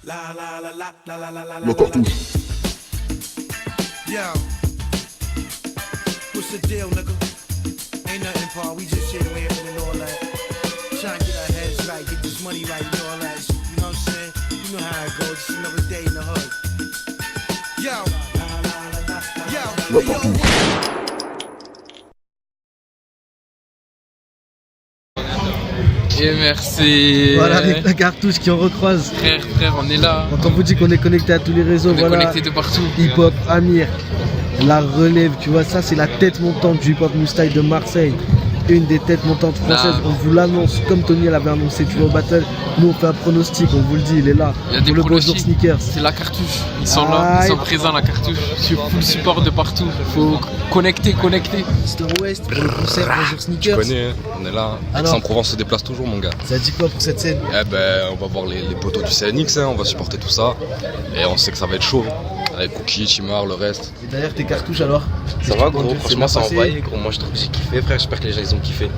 La cartouche. Yo, what's the deal, nigga? Ain't nothing, Paul. We just here laughing and all that. Trying to get our heads right, get this money right and all that. You know what I'm saying? You know how it goes. Just another day in the hood. Yo, La cartouche. Et merci. Voilà, avec la cartouche qui en recroise. Frère, on est là. Donc on vous dit qu'on est connecté à tous les réseaux. On est Voilà. connecté de partout. Hip-hop, Amir, la relève, tu vois, ça c'est la tête montante du hip-hop Moustache de Marseille. Une des têtes montantes françaises, Là. on vous l'annonce, comme Tony l'avait annoncé, tu vois, au battle. Nous on fait un pronostic, on vous le dit, il est là. Il y a des Pour le bonjour pronostics. sneakers. C'est la cartouche. Ils sont là, ils sont présents la cartouche. Sur full support de partout. Faut connecter. Star West pour le concert bonjour Tu sneakers. connais, on est là. Alors Aix-en-Provence se déplace toujours, mon gars. Ça dit quoi pour cette scène? Eh ben, on va voir les poteaux du CNX, hein, on va supporter tout ça. Et on sait que ça va être chaud. Avec Cookie, Chimar, le reste. Et derrière tes cartouches alors? Ça va, gros. Franchement, ça a passé envoyé, gros. Moi, je trouve que j'ai kiffé, frère. J'espère que les gens, ils ont kiffé.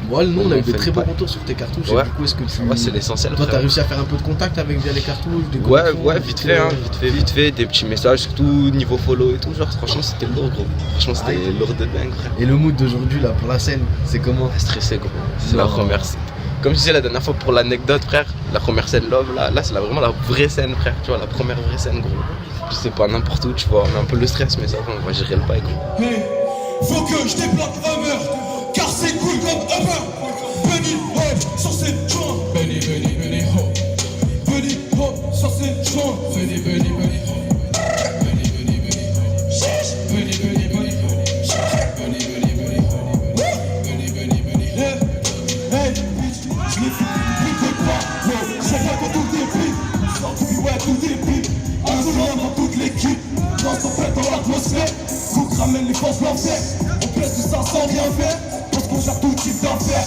Moi, nous on a eu de fait très une bons paille. retours sur tes cartouches. Ouais. Et du coup, est-ce que tu. Ouais, c'est l'essentiel, Toi, t'as frère. réussi à faire un peu de contact avec via les cartouches, des Ouais, connexions, vite fait, hein, vite fait, des petits messages, surtout niveau follow et tout. Genre, franchement, c'était lourd, gros. Franchement, c'était lourd de dingue, frère. Et le mood d'aujourd'hui là pour la scène, c'est comment? Stressé, gros. C'est la Non. première. Comme je disais la dernière fois pour l'anecdote, frère, la première scène Love, là c'est vraiment la vraie scène, frère. Tu vois, la première vraie scène, gros. Je sais pas, n'importe où, tu vois, on a un peu le stress, mais ça va, on va gérer le bail, gros. Hey, faut que je débloque un meurtre, car c'est cool comme Uber. Benny Hop, sur cette joint. Benny Hop. Benny Hop, sur cette joint. Benny Hop. Benny Hop. Benny Hop. Hey, je l'ai fait plus quoi. C'est pas quand tout est pris. Ouais, tout est pris. Un seul dans toute l'équipe. Dans son fait dans l'atmosphère. Cook ramène les forces l'enfer. On pèse tout ça sans rien faire. Parce qu'on gère tout type d'affaires.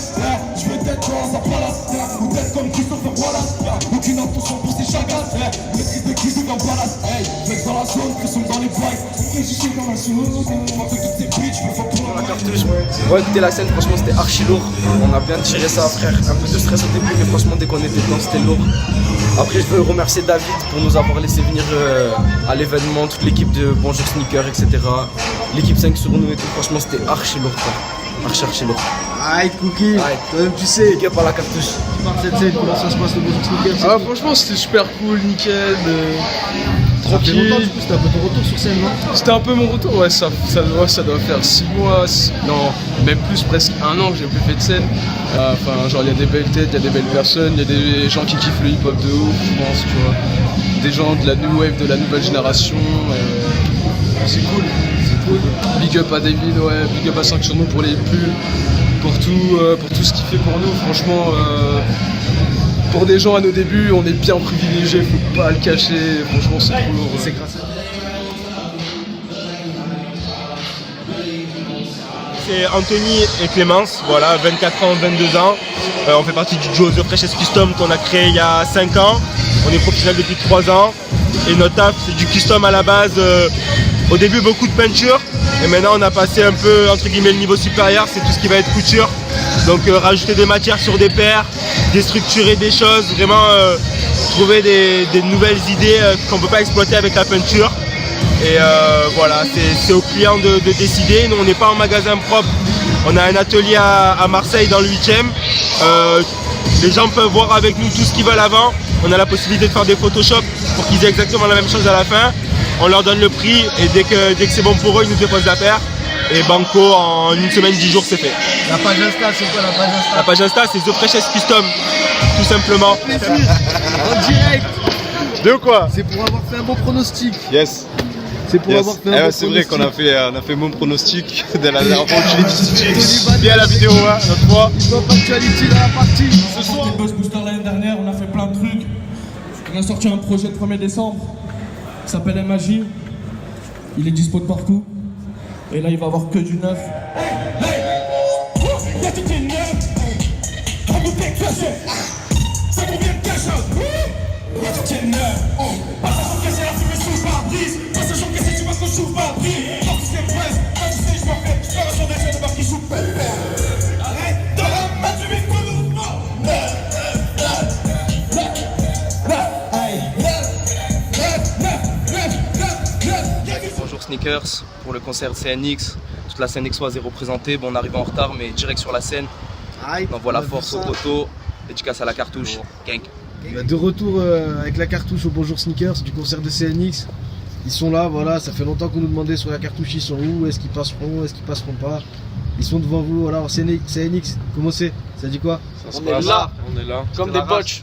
Je vais être dans un palace. Ou d'être comme Christopher Wallace. Aucune intention pour ces chagas. Maîtrise de cuisine comme palace. Mec dans la zone, que sont dans les bails. Préjugés dans la zone. On fait toutes ces bitches. Je me fais pour la cartouche. Ouais, écoutez la scène, franchement c'était archi lourd. On a bien tiré ça, frère. Un peu de stress au début, mais franchement dès qu'on était dedans c'était lourd. Après je veux remercier David pour nous avoir laissé venir à l'événement, toute l'équipe de Bonjour Sneaker, etc. L'équipe 5 sur nous et tout, franchement c'était archi lourd, frère. Archi lourd. Aïe Cookie, Aïe. toi-même tu sais, Big up à la cartouche. tu parles de cette scène, comment ça se passe le bonjour sneakers? Ah franchement c'était super cool, nickel. Ça fait longtemps Tranquille. du coup, c'était un peu ton retour sur scène, non? C'était un peu mon retour, ouais, ça doit faire 6 mois, non, même plus, presque 1 an que j'ai plus fait de scène. Enfin, genre, il y a des belles têtes, il y a des belles personnes, il y a des gens qui kiffent le hip-hop de ouf, je pense, tu vois. Des gens de la new wave, de la nouvelle génération, c'est cool. Big up à David, ouais, big up à 5 sur nous pour les pulls, pour tout ce qu'il fait pour nous, franchement. Pour des gens à nos débuts, on est bien privilégiés, faut pas le cacher, franchement c'est trop lourd. C'est grâce à C'est Anthony et Clémence, voilà, 24 ans, 22 ans. On fait partie du duo The Freshest Custom qu'on a créé il y a 5 ans. On est professionnel depuis 3 ans. Et notre taf, c'est du custom à la base. Au début, beaucoup de peinture. Et maintenant, on a passé un peu, entre guillemets, le niveau supérieur. C'est tout ce qui va être couture. Donc, rajouter des matières sur des paires, déstructurer des choses, vraiment trouver des nouvelles idées qu'on ne peut pas exploiter avec la peinture. Et voilà, c'est aux clients de décider. Nous, on n'est pas en magasin propre. On a un atelier à Marseille dans le 8e. Les gens peuvent voir avec nous tout ce qu'ils veulent avant. On a la possibilité de faire des Photoshop pour qu'ils aient exactement la même chose à la fin. On leur donne le prix et dès que c'est bon pour eux, ils nous déposent la paire. Et banco, en 1 semaine, 10 jours, c'est fait. la page Insta, c'est quoi la page Insta? La page Insta, c'est The Freshest Custom, tout simplement. En direct, De quoi? c'est pour avoir fait un bon pronostic. Yes. C'est pour avoir fait un bon c'est vrai pronostic. qu'on a fait mon pronostic de la dernière fois que je l'ai Tony dit. Bad, Bien la vidéo, hein, notre fois. Hip-hop Actuality dans la partie. Ce soir, le Buzz Booster l'année dernière, on a fait plein de trucs. On a sorti un projet le 1er décembre. Il s'appelle MAJ. Il est dispo de partout. Et là, il va avoir que du neuf. Y'a tout qui est neuf. On nous décache. Ça nous vient de cash out. Y'a tout qui est neuf. Pas sachant que c'est la fumée sous le pare-brise. Pas sachant que c'est tu vois qu'on chauffe pas pris. Quand tu sais presse, quand tu sais je m'en fais. Je fais un genre de jeu de bar qui joue pépère. Arrête dans la main du micro mouvement. Sneakers pour le concert CNX. Toute la scène XOise est représentée. Bon, on arrive en retard, mais direct sur la scène. On envoie la force au poteau. Dédicace à la cartouche. Gang. De retour avec la cartouche au Bonjour Sneakers du concert de CNX. Ils sont là, voilà, ça fait longtemps qu'on nous demandait sur la cartouche, ils sont où, est-ce qu'ils passeront, est-ce qu'ils passeront pas. Ils sont devant vous, alors CNX, comment c'est? Ça dit quoi? On est là, comme des poches,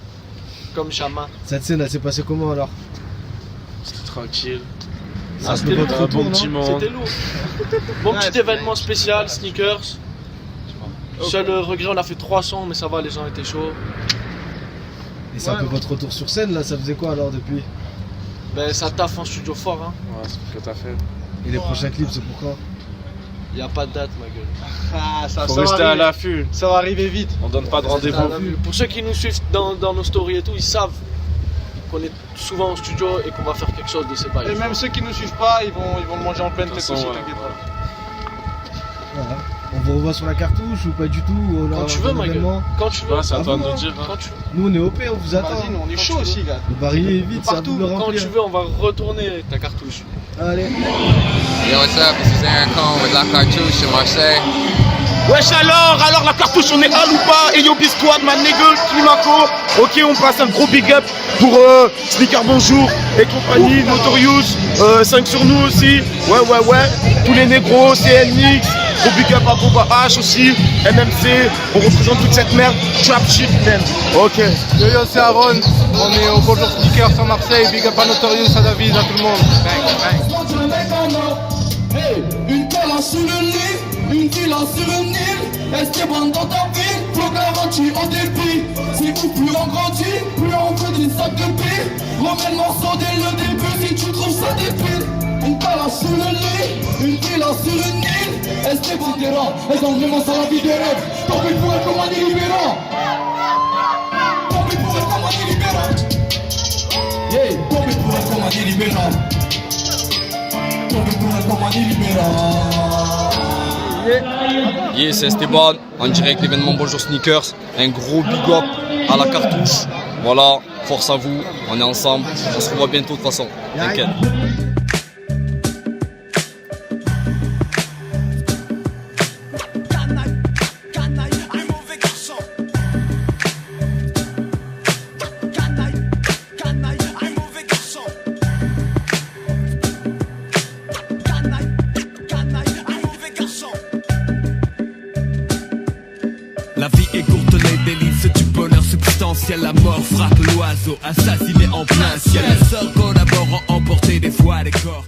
comme Chama. Cette scène, elle s'est passée comment alors? C'était tranquille. Ah, c'était votre retour, bon petit non? moment. C'était lourd. Bon petit événement spécial, Sneakers. Seul regret, on a fait 300, mais ça va, les gens étaient chauds. Et c'est un peu votre retour sur scène là, ça faisait quoi alors depuis? Ben ça taffe en studio fort hein. Ouais, c'est ce que t'as fait. Et les prochains clips, c'est pour quand? Y a pas de date ma gueule. Ah, ça Faut va rester arriver. à l'affût. Ça va arriver vite. On donne pas de rendez-vous. Pour ceux qui nous suivent dans nos stories et tout, ils savent qu'on est souvent au studio et qu'on va faire quelque chose de ces bails. Et même ceux qui nous suivent pas, ils vont le manger en pleine tête aussi, t'inquiète pas. Voilà. On vous revoit sur la cartouche ou pas du tout? Quand tu veux ma gueule. Quand tu veux. C'est à toi de nous dire. Quand tu veux. Nous on est OP, on vous attend. Vas-y, nous on est chaud aussi, gars. Le barillet est vide, c'est à vous de le Quand remplir. tu veux, on va retourner ta cartouche. Allez. Yo, what's up? This is Aaron Cohn with La Cartouche in Marseille. Wesh alors la cartouche on est à ou pas? Et yo Bisquad, ma nigga, Climaco. Ok, on passe un gros big up pour Sneaker Bonjour et compagnie, Notorious, 5 sur nous aussi. Ouais, tous les négros, CNX, gros big up à Boba H aussi, MMC, on représente toute cette merde, trap shit man. Ok. Yo, c'est Aaron. On est au Bonjour Sneakers à Marseille. Big up à Notorious, à David, à tout le monde. Hey, une cala sur le lit, une villa sur une île. Esteban dans ta ville, flow garanti au débit. Si vous plus on grandit, plus on veut des sacs de billes. Remets le morceau dès le début si tu trouves ça débile. Une cala sur le lit, une villa sur une île. Esteban terrain, elles ont vraiment ça la vie de rêve. Tant pis pour elle comme un illibérant. Tant pis pour elle comme un illibérant. Yeah, tant pis pour elle comme un illibérant. Yeah, c'est Esteban, en direct l'événement Bonjour Sneakers. Un gros big up à la cartouche. Voilà, force à vous, on est ensemble. On se revoit bientôt de toute façon. T'inquiète. La vie est courte, les délices du bonheur substantiel. La mort frappe l'oiseau, assassiné en plein ciel. Les sœurs collaborent à emporter des fois des corps.